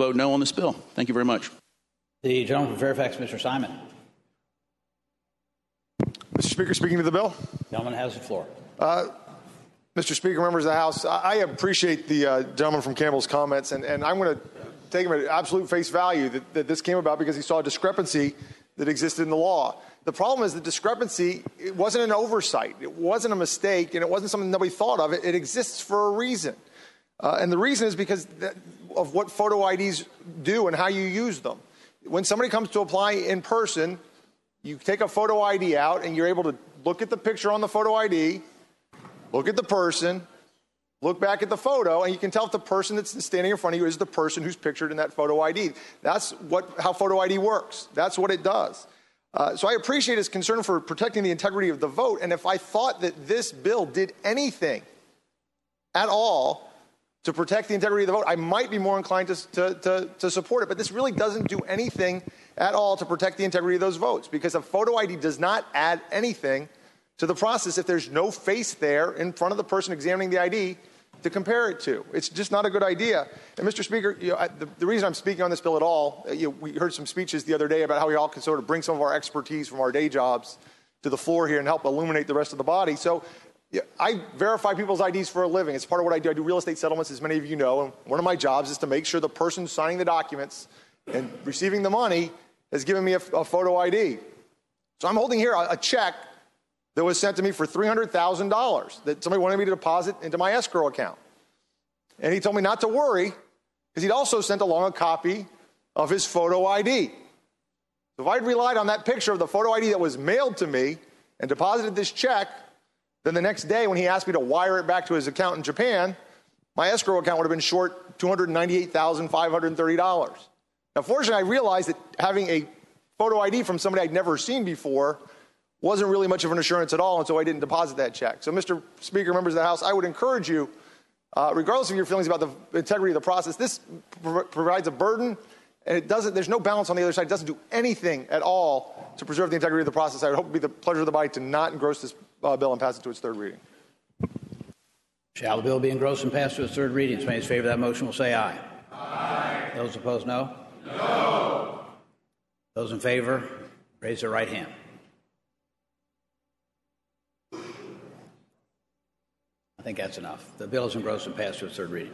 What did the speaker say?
vote no on this bill. Thank you very much. The gentleman from Fairfax, Mr. Simon. Mr. Speaker, speaking to the bill. The gentleman has the floor. Mr. Speaker, members of the House, I appreciate the gentleman from Campbell's comments, and I'm going to take him at absolute face value that this came about because he saw a discrepancy that existed in the law. The problem is the discrepancy, it wasn't an oversight. It wasn't a mistake, and it wasn't something nobody thought of. It exists for a reason. And the reason is because of what photo IDs do and how you use them. When somebody comes to apply in person, you take a photo ID out, and you're able to look at the picture on the photo ID, look at the person, look back at the photo, and you can tell if the person that's standing in front of you is the person who's pictured in that photo ID. That's how photo ID works. That's what it does. So I appreciate his concern for protecting the integrity of the vote. And if I thought that this bill did anything at all to protect the integrity of the vote, I might be more inclined to support it. But this really doesn't do anything at all to protect the integrity of those votes, because a photo ID does not add anything to the process if there's no face there in front of the person examining the ID to compare it to. It's just not a good idea. And Mr. Speaker, the reason I'm speaking on this bill at all, we heard some speeches the other day about how we all can sort of bring some of our expertise from our day jobs to the floor here and help illuminate the rest of the body. So I verify people's IDs for a living. It's part of what I do. I do real estate settlements, as many of you know, and one of my jobs is to make sure the person signing the documents and receiving the money has given me a photo ID. So I'm holding here a check that was sent to me for $300,000 that somebody wanted me to deposit into my escrow account. And he told me not to worry because he'd also sent along a copy of his photo ID. So if I'd relied on that picture of the photo ID that was mailed to me and deposited this check, then the next day when he asked me to wire it back to his account in Japan, my escrow account would have been short $298,530. Now, fortunately, I realized that having a photo ID from somebody I'd never seen before wasn't really much of an assurance at all, and so I didn't deposit that check. So, Mr. Speaker, members of the House, I would encourage you, regardless of your feelings about the integrity of the process, this provides a burden, and there's no balance on the other side. It doesn't do anything at all to preserve the integrity of the process. I would hope it would be the pleasure of the body to not engross this bill and pass it to its third reading. Shall the bill be engrossed and passed to its third reading? Those in favor of that motion will say aye. Aye. Those opposed, no? No. Those in favor, raise their right hand. I think that's enough. The bill is engrossed and passed to its third reading.